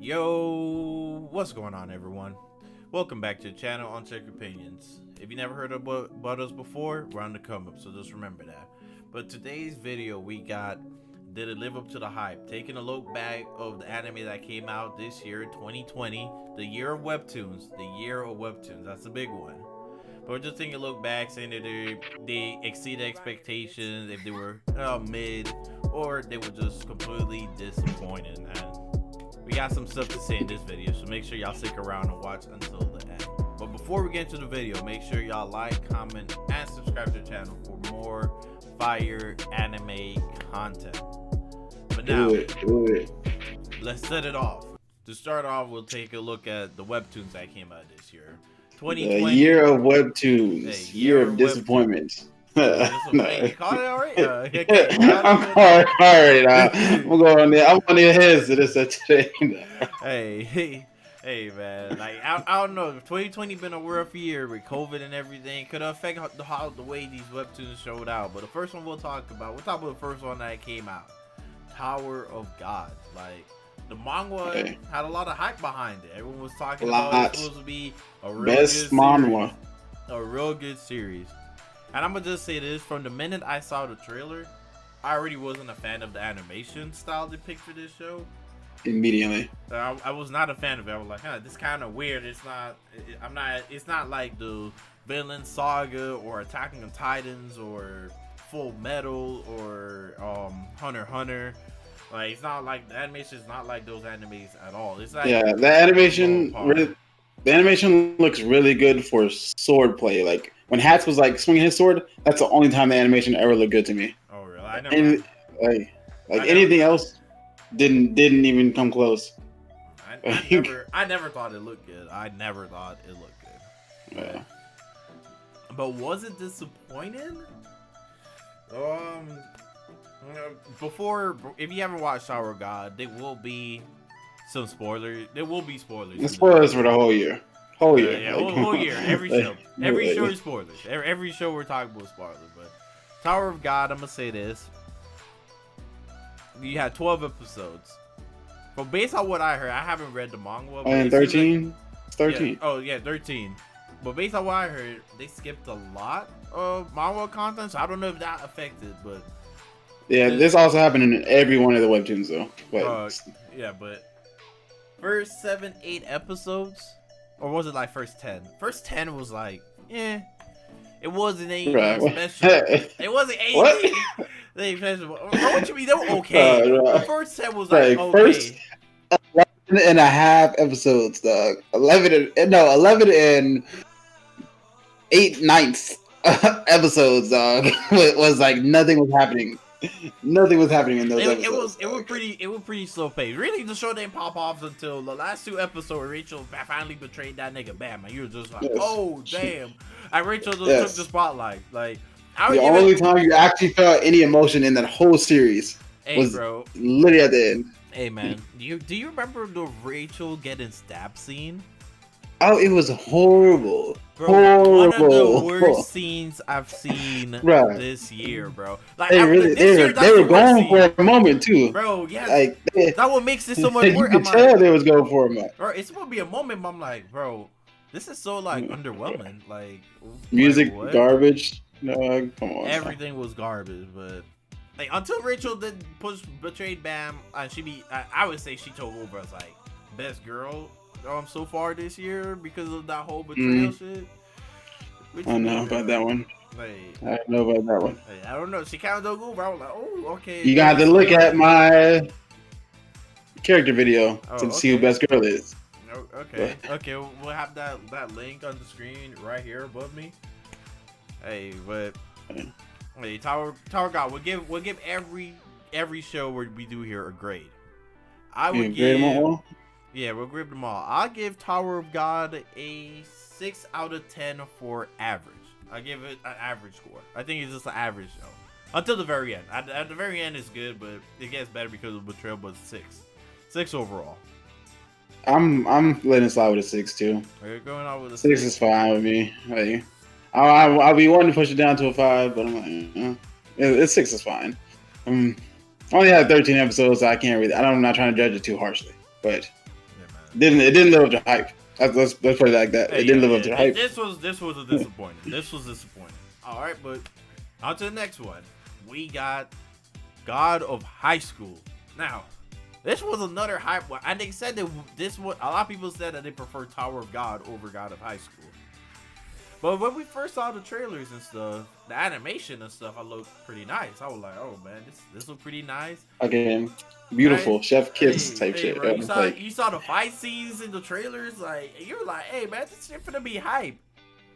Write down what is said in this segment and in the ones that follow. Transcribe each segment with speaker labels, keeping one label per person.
Speaker 1: Yo, what's going on, everyone? Welcome back to the channel, Unchecked Opinions. If you never heard about us before, we're on the come up, so just remember that. But today's video, we got did it live up to the hype? Taking a look back of the anime that came out this year, 2020, the year of webtoons. That's the big one. But we're just taking a look back, saying that they exceeded expectations, if they were mid, or they were just completely disappointed. And we got some stuff to say in this video, so make sure y'all stick around and watch until the end. But before we get into the video, make sure y'all like, comment, and subscribe to the channel for more fire anime content. But now, let's set it off. To start off, we'll take a look at the webtoons that came out this year. 2020.
Speaker 2: The year of webtoons. Year of disappointment.
Speaker 1: You caught it already?
Speaker 2: I'm alright. I'm going there. I'm on the heads to this today.
Speaker 1: Hey, man. Like I don't know. 2020 been a rough year with COVID and everything. Could affect the way these webtoons showed out. But the first one we'll talk about the first one that came out, Tower of God. Like the manga had a lot of hype behind it. Everyone was talking about it supposed to be a real good series. And I'm gonna just say this: from the minute I saw the trailer, I already wasn't a fan of the animation style they picked for this show.
Speaker 2: Immediately,
Speaker 1: I was not a fan of it. I was like, this kind of weird. It's not. It's not like the Villain Saga or Attacking on Titans or Full Metal or Hunter x Hunter. Like it's not like the animation is not like those animes at all. It's like
Speaker 2: the animation looks really good for sword play. Like when Hats was like swinging his sword, that's the only time the animation ever looked good to me.
Speaker 1: Oh really? I never.
Speaker 2: Anything else didn't even come close.
Speaker 1: I never thought it looked good. Yeah. But was it disappointing? If you haven't watched Tower of God, there will be some spoilers. There will be spoilers.
Speaker 2: The spoilers for the whole year. Whole year.
Speaker 1: Every show. Every show is spoilers. Every show we're talking about spoilers. But Tower of God, I'm gonna say this. You had 12 episodes. But based on what I heard, I haven't read the manga.
Speaker 2: And 13? It's 13.
Speaker 1: Yeah, 13. But based on what I heard, they skipped a lot of manga content, so I don't know if that affected, but
Speaker 2: yeah, this also happened in every one of the webtoons though.
Speaker 1: But first 7-8 episodes, or was it like first 10? First 10 was like, it wasn't anything special. It wasn't anything. What you mean? They were okay. The first 10 was like okay.
Speaker 2: First 11 and a half episodes, dog. 11 and 8/9 episodes, dog. It was like nothing was happening. Nothing was happening in those episodes.
Speaker 1: It was pretty slow paced. Really, the show didn't pop off until the last 2 episodes where Rachel finally betrayed that nigga Bam, and you were just like, oh damn. And Rachel just took the spotlight. Like
Speaker 2: the only time you actually felt any emotion in that whole series was literally at the end.
Speaker 1: Hey man, do you remember the Rachel getting stabbed scene?
Speaker 2: Oh, it was horrible.
Speaker 1: Bro, one of the worst scenes I've seen this year, bro. Like
Speaker 2: they were going for a moment too,
Speaker 1: bro. Yeah,
Speaker 2: like
Speaker 1: that what makes it so much worse.
Speaker 2: You could tell they was going for a moment.
Speaker 1: Bro, it's supposed to be a moment, but I'm like, bro, this is so like underwhelming. Like
Speaker 2: music garbage. No, come on.
Speaker 1: Everything was garbage, but like until Rachel betrayed Bam, I would say she took over as like best girl so far this year because of that whole betrayal shit.
Speaker 2: I don't know about that one. I don't know about that one.
Speaker 1: I don't know. She kind of took over. I was like, oh, okay.
Speaker 2: You got to look at my character video to see who best girl is.
Speaker 1: Okay. Okay. We'll have that link on the screen right here above me. Hey, Tower God. We'll give every show where we do here a grade. I would give them all. Yeah, we'll grade them all. I'll give Tower of God a 6 out of 10 for average. I give it an average score. I think it's just an average show until the very end. At the very end, it's good, but it gets better because of betrayal. But 6 overall.
Speaker 2: I'm letting it slide with a 6 too.
Speaker 1: You're going out with a
Speaker 2: 6 is fine with me. Like, I'll be wanting to push it down to a 5, but I'm like, 6 is fine. I only had 13 episodes, so I'm not trying to judge it too harshly, but It didn't live up to hype. Let's put it like that.
Speaker 1: Hey,
Speaker 2: It didn't
Speaker 1: yeah,
Speaker 2: live up
Speaker 1: yeah.
Speaker 2: to hype.
Speaker 1: This was a disappointment. This was disappointing. All right, but on to the next one. We got God of High School. Now, this was another hype one, and they said that this one. A lot of people said that they prefer Tower of God over God of High School. But when we first saw the trailers and stuff, the animation and stuff, I looked pretty nice. I was like, oh man, this look pretty nice.
Speaker 2: Again, beautiful
Speaker 1: Right?
Speaker 2: chef kiss type
Speaker 1: Hey,
Speaker 2: shit.
Speaker 1: bro,
Speaker 2: Like,
Speaker 1: you saw the fight scenes in the trailers, like you were like, hey man, this shit finna be hype.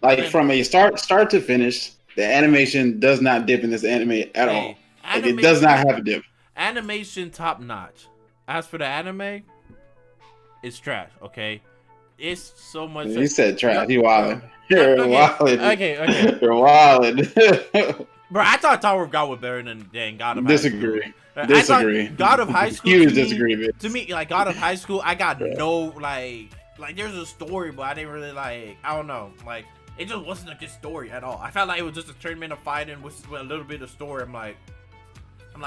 Speaker 2: like
Speaker 1: And,
Speaker 2: from a start to finish, the animation does not dip in this anime at all. Like it does not have a dip.
Speaker 1: Animation top notch. As for the anime, it's trash. Okay, it's so much.
Speaker 2: He said trash. You wildin'.
Speaker 1: Okay,
Speaker 2: You're wildin'.
Speaker 1: okay.
Speaker 2: You're wildin'.
Speaker 1: Bro, I thought Tower of God was better than God of High
Speaker 2: Disagree.
Speaker 1: School.
Speaker 2: Disagree.
Speaker 1: I thought God of High School
Speaker 2: Huge disagreement.
Speaker 1: to me, like God of High School, I got no like there's a story, but I didn't really I don't know, like it just wasn't a good story at all. I felt like it was just a tournament of fighting with a little bit of story. I'm like,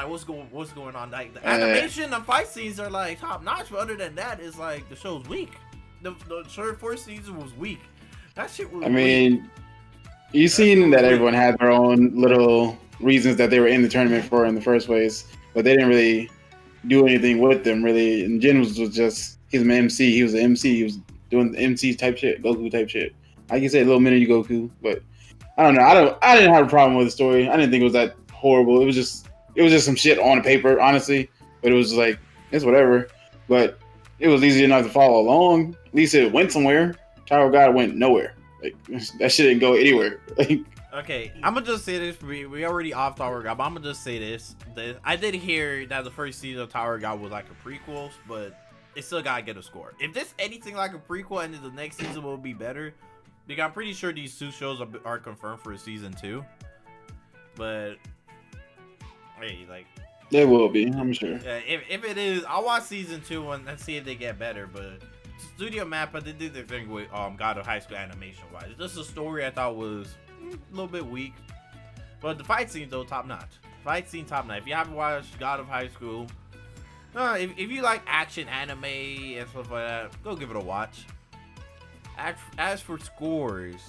Speaker 1: what's going on? Like the animation and fight scenes are like top notch, but other than that, it's like the show's weak. The third, fourth season was weak. That shit was.
Speaker 2: I mean, you seen that everyone had their own little reasons that they were in the tournament for in the first place, but they didn't really do anything with them really. And Jin was just he's an MC. He was an MC. He was doing the MC type shit, Goku type shit. Like you said, little mini Goku, but I don't know. I didn't have a problem with the story. I didn't think it was that horrible. It was just some shit on the paper, honestly. But it was like it's whatever. But it was easy enough to follow along. At least it went somewhere. Tower of God went nowhere. Like that shit didn't go anywhere. Like,
Speaker 1: okay, I'm gonna just say this. We already off Tower of God, but I'm gonna just say this. I did hear that the first season of Tower of God was like a prequel, but it still gotta get a score. If this anything like a prequel and then the next season will be better, because I'm pretty sure these two shows are confirmed for season 2. But hey, like
Speaker 2: it will be, I'm sure.
Speaker 1: if it is, I'll watch season 2 and see if they get better. But Studio Mappa, they did their thing with God of High School animation wise. Just a story I thought was a little bit weak, but the fight scenes though top notch. Fight scene top notch. If you haven't watched God of High School, if you like action anime and stuff like that, go give it a watch. As for scores,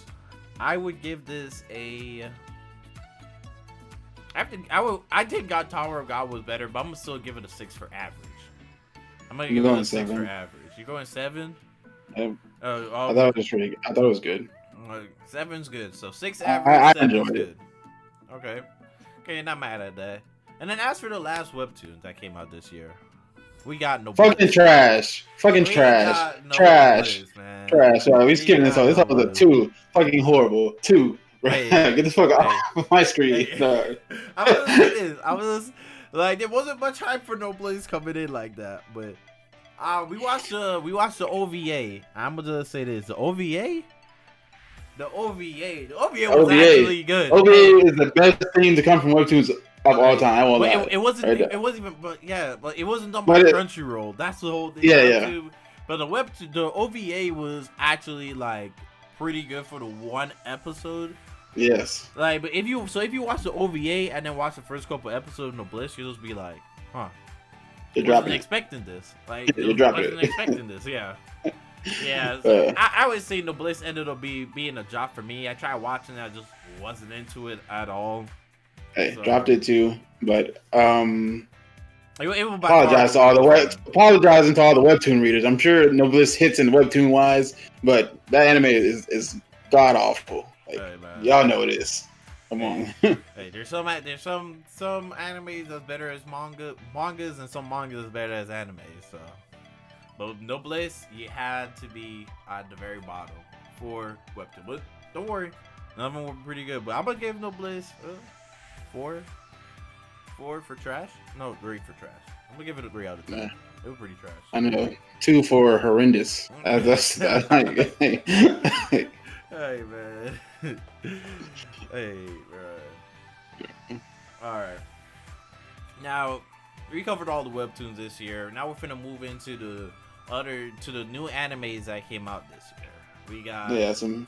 Speaker 1: I would give this a. I think God Tower of God was better, but I'm gonna still give it a 6 for average. I'm gonna give it a 6 for average. You going 7?
Speaker 2: I thought it was pretty. I thought it was good.
Speaker 1: 7's good. So 6 average.
Speaker 2: I enjoyed it.
Speaker 1: Okay, not mad at that. And then as for the last webtoon that came out this year, we got no
Speaker 2: fucking
Speaker 1: bliss.
Speaker 2: Trash. Fucking
Speaker 1: trash.
Speaker 2: Trash.
Speaker 1: Man.
Speaker 2: Trash. All right, we skipping this one. This one was a 2. Fucking horrible. 2. Right.
Speaker 1: Hey,
Speaker 2: get the fuck off my screen.
Speaker 1: Hey.
Speaker 2: No.
Speaker 1: I was like, there wasn't much hype for No Blaze coming in like that, but we watched the OVA. I'm gonna just say this: the OVA was actually good.
Speaker 2: OVA is the best thing to come from webtoons of all time. I won't lie.
Speaker 1: It wasn't.
Speaker 2: Right
Speaker 1: it wasn't even. But it wasn't done by Crunchyroll. That's the whole thing.
Speaker 2: Yeah.
Speaker 1: But the OVA was actually like pretty good for the one episode.
Speaker 2: Yes.
Speaker 1: Like, but if you watch the OVA and then watch the first couple episodes of No Bliss, you'll just be like, huh.
Speaker 2: You're dropping
Speaker 1: expecting this. Like,
Speaker 2: you're dropping
Speaker 1: wasn't expecting this. Yeah. Yeah. I would say No Bliss ended up being a drop for me. I tried watching it, I just wasn't into it at all.
Speaker 2: Hey, dropped it too, but
Speaker 1: apologizing
Speaker 2: to all the webtoon readers. I'm sure No Bliss hits in webtoon wise, but that anime is god awful. Like, hey, y'all know it is. Come on.
Speaker 1: Hey, there's some animes that's better as mangas, and some mangas that's better as anime. So, but No Bliss, you had to be at the very bottom for webtoon. But don't worry, none of them were pretty good. But I'm gonna give No Bliss 4 for trash. No, 3 for trash. I'm gonna give it a 3 out of 10. It was pretty trash.
Speaker 2: I know. 2 for horrendous. That's
Speaker 1: Hey man. Hey bro. Alright. Now, we covered all the webtoons this year. Now we're finna move into the new animes that came out this year. We got some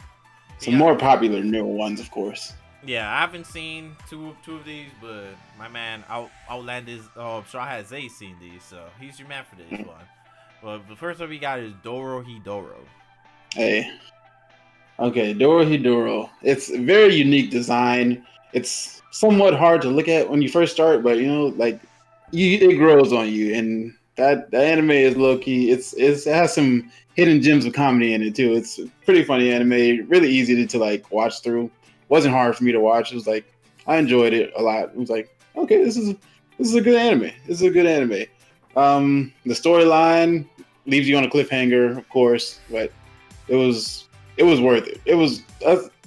Speaker 1: more popular newer ones, of course. Yeah, I haven't seen two of these, but my man Outland is Straw Hat Zay seen these, so he's your man for this one. Well, the first one we got is Dorohedoro.
Speaker 2: Hey, okay, Dorohedoro. It's a very unique design. It's somewhat hard to look at when you first start, but you know, like it grows on you, and that anime is low key. It has some hidden gems of comedy in it too. It's a pretty funny anime, really easy to like watch through. Wasn't hard for me to watch. It was like I enjoyed it a lot. It was like, okay, this is a good anime. This is a good anime. The storyline leaves you on a cliffhanger, of course, but it was worth it. It was,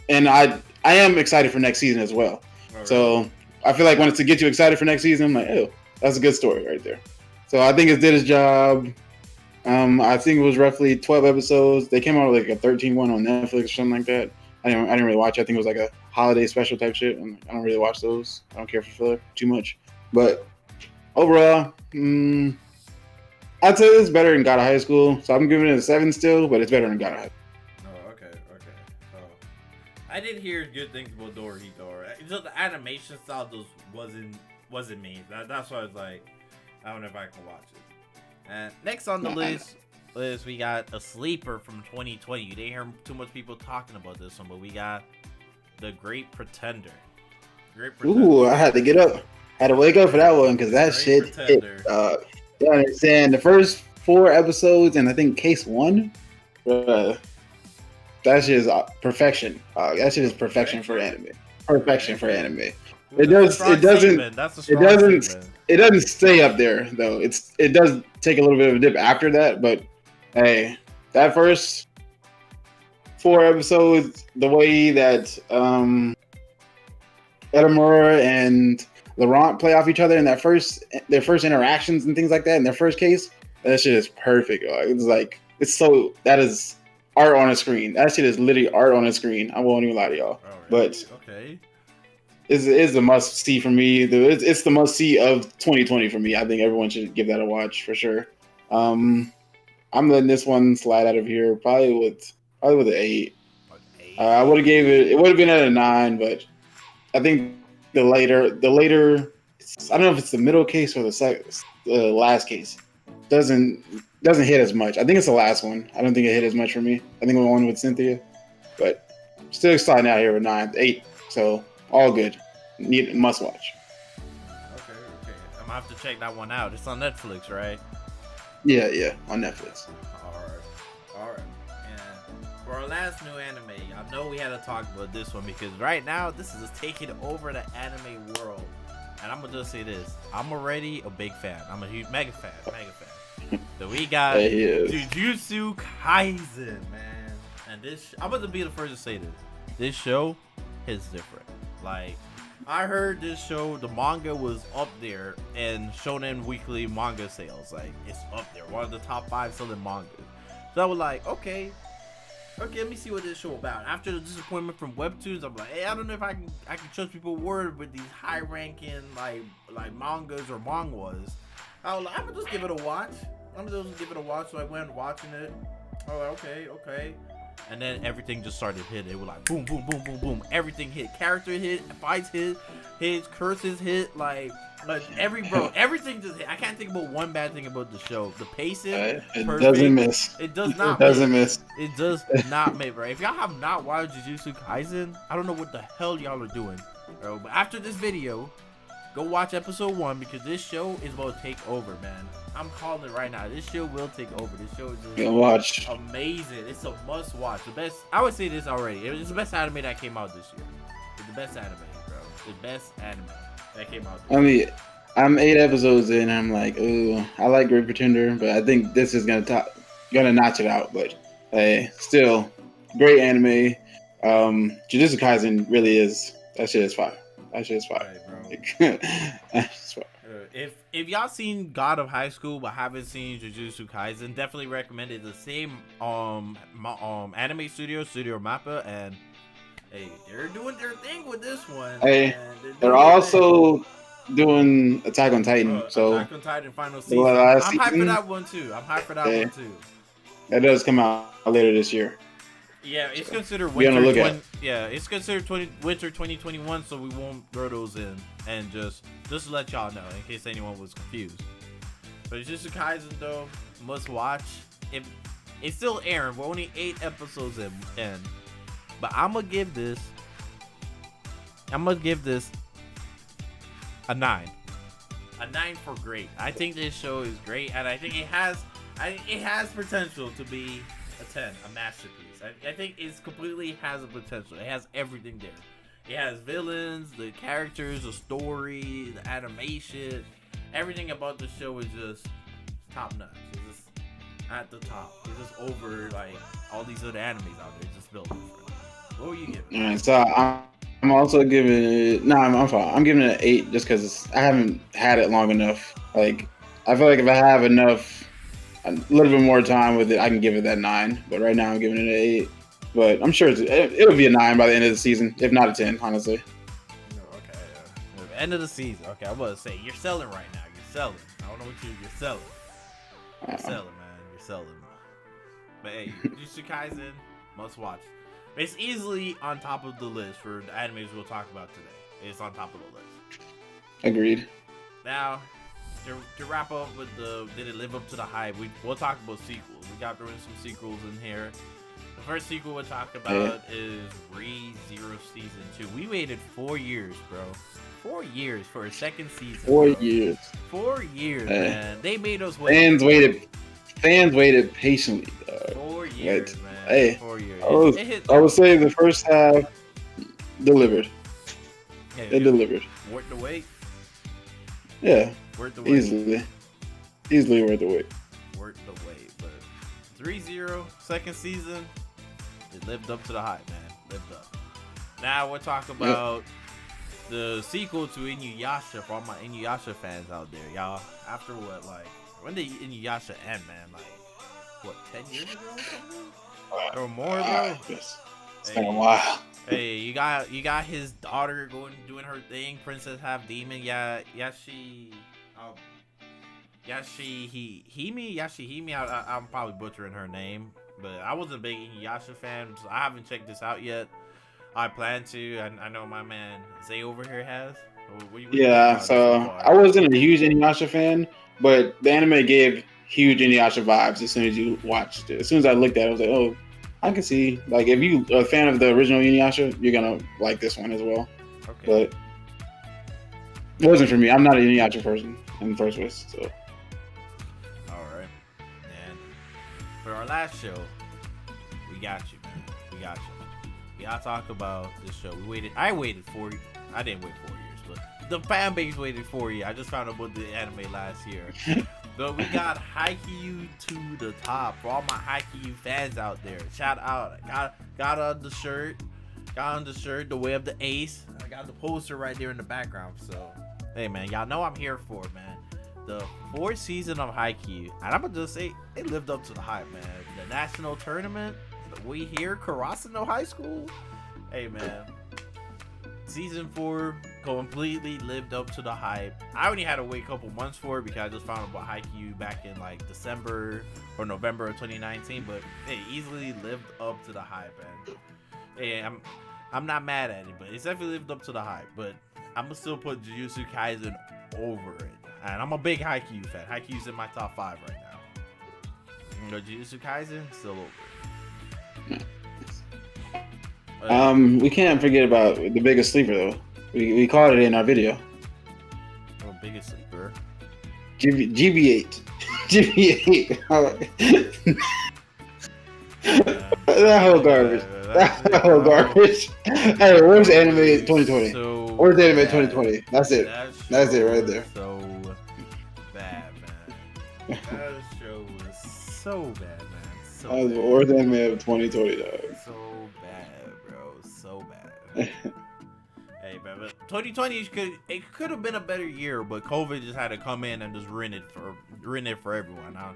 Speaker 2: and I am excited for next season as well.
Speaker 1: Right.
Speaker 2: So I feel like when it's to get you excited for next season, I'm like, oh, that's a good story right there. So I think it did its job. I think it was roughly 12 episodes. They came out with like a 13 one on Netflix or something like that. I didn't really watch it. I think it was like a holiday special type shit. And I don't really watch those. I don't care for filler too much. But overall, I'd say it's better than God of High School. So I'm giving it a 7 still, but it's better than God of High School.
Speaker 1: Oh, okay. Oh, I did hear good things about Dorohedoro. Just the animation style just wasn't me. That's why I was like, I don't know if I can watch it. And next on the list, we got a sleeper from 2020. You didn't hear too much people talking about this one, but we got The Great Pretender.
Speaker 2: Ooh, I had to get up. I had to wake up for that one because that shit hit. You understand? The first 4 episodes and I think case 1, that shit is perfection. That shit is perfection for anime. Perfection for anime. It doesn't stay up there though. It does take a little bit of a dip after that, but hey, that first 4 episodes, the way that Edamura and Laurent play off each other in their first interactions and things like that in their first case, that shit is perfect. That is art on a screen. That shit is literally art on a screen. I won't even lie to y'all.
Speaker 1: Right.
Speaker 2: But
Speaker 1: okay.
Speaker 2: It's a must see for me. It's the must see of 2020 for me. I think everyone should give that a watch for sure. I'm letting this one slide out of here probably with an 8. I would have gave it would have been at a 9, but I think the later I don't know if it's the middle case or the last case doesn't hit as much. I think it's the last one. I don't think it hit as much for me. I think we won with Cynthia, but still sliding out here with 8. So all good. Must watch.
Speaker 1: Okay. I'm gonna have to check that one out. It's on Netflix, right?
Speaker 2: Yeah, on Netflix.
Speaker 1: All right. And for our last new anime, I know we had to talk about this one because right now this is taking over the anime world. And I'm gonna just say this: I'm already a big fan. I'm a huge mega fan. So we got Jujutsu Kaisen, man. And I'm about to be the first to say this. This show is different. Like, I heard this show, the manga was up there in Shonen Weekly manga sales. Like, it's up there, one of the top 5 selling mangas. So I was like, okay, let me see what this show about. After the disappointment from Webtoons, I'm like, hey, I don't know if I can trust people's word with these high-ranking like mangas or manhwas. I was like, I'm gonna just give it a watch. So I went watching it. I was like, okay. And then everything just started hitting. It was like boom, boom, boom, boom, boom. Everything hit. Character hit. Fights hit. Hits. Curses hit. Everything just hit. I can't think about one bad thing about the show. The pacing,
Speaker 2: it doesn't miss.
Speaker 1: It does not. Miss. It does not miss, right? If y'all have not watched Jujutsu Kaisen, I don't know what the hell y'all are doing, bro. But after this video, go watch episode 1 because this show is about to take over, man. I'm calling it right now. This show will take over. This show is just amazing. It's a must watch. The best. I would say this already. It's the best anime that came out this year. It's the best anime, bro. The best anime that came out.
Speaker 2: I'm 8 episodes in. I'm like, ooh, I like Great Pretender, but I think this is gonna notch it out. But hey, still great anime. Jujutsu Kaisen really is. That shit is fire. Right, bro. That's fire.
Speaker 1: If y'all seen God of High School but haven't seen Jujutsu Kaisen, definitely recommend it. The same anime studio Mappa, and hey, they're doing their thing with this one.
Speaker 2: Hey, they're also doing Attack on Titan.
Speaker 1: Attack on Titan final season. I'm hyped for that one too.
Speaker 2: That does come out later this year.
Speaker 1: Yeah, it's considered winter. It's considered winter 2021, so we won't throw those in. And just to let y'all know, in case anyone was confused. But Jujutsu Kaisen though, must watch. If it's still airing, we're only 8 episodes in, but I'm gonna give this a 9. A 9 for great. I think this show is great, and I think it has potential to be a 10, a masterpiece. I think it's completely has a potential. It has everything there. It has villains, the characters, the story, the animation. Everything about the show is just top notch. It's just at the top. It's just over like all these other animes out there just built. What will you give it?
Speaker 2: All right, so I'm also giving it. No, I'm fine. I'm giving it an 8 just because I haven't had it long enough. Like, I feel like if I have a little bit more time with it, I can give it that 9. But right now, I'm giving it an 8. But I'm sure it'll be a 9 by the end of the season, if not a 10, honestly.
Speaker 1: Okay. End of the season. Okay, I'm about to say you're selling right now. You're selling. I don't know what you're selling. You're selling, man. You're selling. But hey, Jujutsu Kaisen, must watch. It's easily on top of the list for the animes we'll talk about today. It's on top of the list.
Speaker 2: Agreed.
Speaker 1: Now, to wrap up with did it live up to the hype? We'll talk about sequels. We got some sequels in here. The first sequel we'll talk about is Re:Zero Season 2. We waited 4 years, bro. 4 years for a second season.
Speaker 2: 4 years.
Speaker 1: 4 years, man. They made us wait.
Speaker 2: Fans waited patiently, dog.
Speaker 1: 4 years, man.
Speaker 2: Hey,
Speaker 1: 4 years.
Speaker 2: I would say the first half delivered.
Speaker 1: It
Speaker 2: delivered.
Speaker 1: Worth the wait?
Speaker 2: Yeah.
Speaker 1: Worth the wait.
Speaker 2: Easily worth the wait.
Speaker 1: Worth the wait. But 3-0, second season, it lived up to the hype, man. Lived up. Now we'll talk about the sequel to Inuyasha for all my Inuyasha fans out there, y'all. After what, like, when did Inuyasha end, man? Like, what, 10 years ago or something? Or more, bro?
Speaker 2: It's been a while.
Speaker 1: Hey, you got his daughter doing her thing, Princess Half Demon. Yashihime. I'm probably butchering her name, but I wasn't a big Inuyasha fan, so I haven't checked this out yet. I plan to. I know my man Zay over here has.
Speaker 2: So I wasn't a huge Inuyasha fan, but the anime gave huge Inuyasha vibes as soon as you watched it. As soon as I looked at it, I was like, oh, I can see. Like, if you are a fan of the original Inuyasha, you're gonna like this one as well.
Speaker 1: Okay.
Speaker 2: But it wasn't for me. I'm not an Inuyasha person in the first place. So.
Speaker 1: All right. And for our last show, we got you, man. We got you. We gotta talk about this show. I waited 4 years. I didn't wait 4 years, but the fan base waited 4 years. I just found out about the anime last year. But we got Haikyuu to the top for all my Haikyuu fans out there. Shout out. Got on the shirt. The way of the ace. I got the poster right there in the background. So, hey, man, y'all know I'm here for it, man. The 4th season of Haikyuu. And I'm going to just say, it lived up to the hype, man. The national tournament. We here, Karasuno High School. Hey, man. Season 4 completely lived up to the hype. I only had to wait a couple months for it because I just found out about Haikyuu back in like December or November of 2019. But it easily lived up to the hype, and hey, I'm not mad at it, but it's definitely lived up to the hype. But I'm gonna still put Jujutsu Kaisen over it, and I'm a big Haikyuu fan. Haikyuu's in my top 5 right now. Jujutsu Kaisen still over it.
Speaker 2: We can't forget about the biggest sleeper though. We called it in our video.
Speaker 1: Well, biggest sleeper.
Speaker 2: GB8. GB8. That whole garbage. That whole garbage. Hey, where's anime 2020? Where's anime 2020? That's it. That's it right there.
Speaker 1: So bad, man. That show was so bad, man. So
Speaker 2: that was the worst anime of 2020, dog.
Speaker 1: So bad, bro. So bad. Hey, man, but 2020 could have been a better year, but COVID just had to come in and just ruin it for everyone. I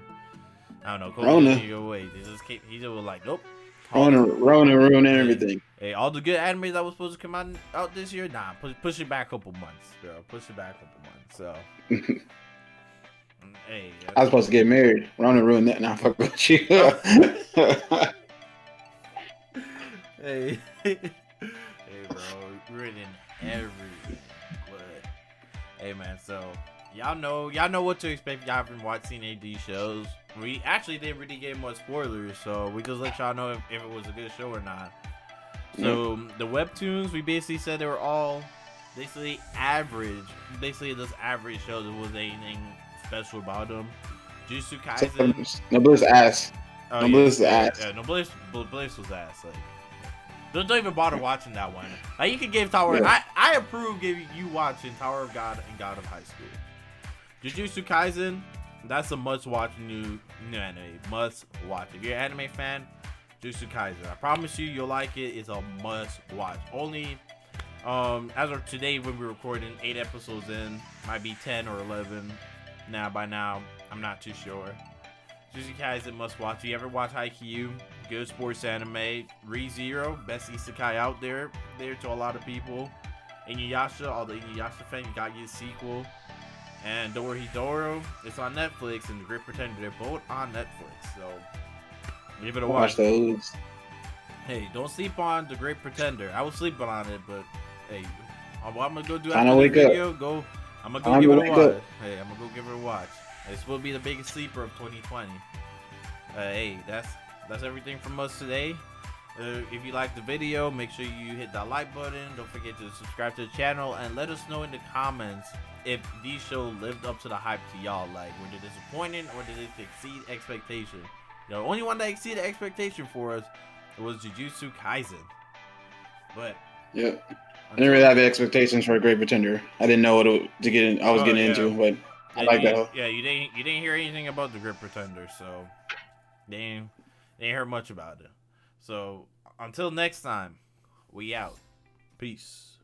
Speaker 1: don't know. COVID didn't wait. He just was like, nope.
Speaker 2: Rona ruining everything.
Speaker 1: Hey, all the good animes that was supposed to come out this year, nah, push it back a couple months, bro. Push it back a couple months. So, hey,
Speaker 2: I was supposed to get married. Rona ruined that. Now fuck with you.
Speaker 1: Hey, bro, ruining everything. But hey, man, so y'all know what to expect. Y'all been watching AD shows. we actually didn't really get much spoilers, so we just let y'all know if it was a good show or not. So the webtoons, we basically said they were all basically average. Basically, just average shows. There wasn't anything special about them. Jujutsu Kaisen.
Speaker 2: Nobody's ass.
Speaker 1: Oh,
Speaker 2: Nobody's
Speaker 1: yeah,
Speaker 2: ass.
Speaker 1: Yeah, Nobody's was ass. Like, don't even bother watching that one. Like, you can give Tower.
Speaker 2: Yeah.
Speaker 1: I approve giving you watching Tower of God and God of High School. Jujutsu Kaisen. That's a must-watch new anime. Must-watch. If you're an anime fan, Jujutsu Kaisen. I promise you, you'll like it. It's a must-watch. Only, as of today, when we're recording, 8 episodes in, might be 10 or 11. Now, by now, I'm not too sure. Jujutsu Kaisen must-watch. If you ever watch Haikyuu, good sports anime. ReZero, best isekai out there to a lot of people. Inuyasha, all the Inuyasha fans, you got your sequel. And Dorohedoro, it's on Netflix, and The Great Pretender, they're both on Netflix, so give it a watch.
Speaker 2: Watch those.
Speaker 1: Hey, don't sleep on The Great Pretender. I was sleeping on it, but hey, what I'm gonna go do
Speaker 2: Time to
Speaker 1: after this
Speaker 2: wake up.
Speaker 1: video, I'm gonna go give it a watch. Hey, I'm gonna go give it a watch. This will be the biggest sleeper of 2020. Hey, that's everything from us today. If you like the video, make sure you hit that like button. Don't forget to subscribe to the channel and let us know in the comments if these shows lived up to the hype to y'all. Like, were they disappointing or did it exceed expectation? The only one that exceeded expectation for us was Jujutsu Kaisen. But
Speaker 2: yeah, I didn't really have expectations for a Great Pretender. I didn't know what I was getting into, but I like that.
Speaker 1: Yeah, you didn't hear anything about the Great Pretender, so they ain't heard much about it. So until next time, we out. Peace.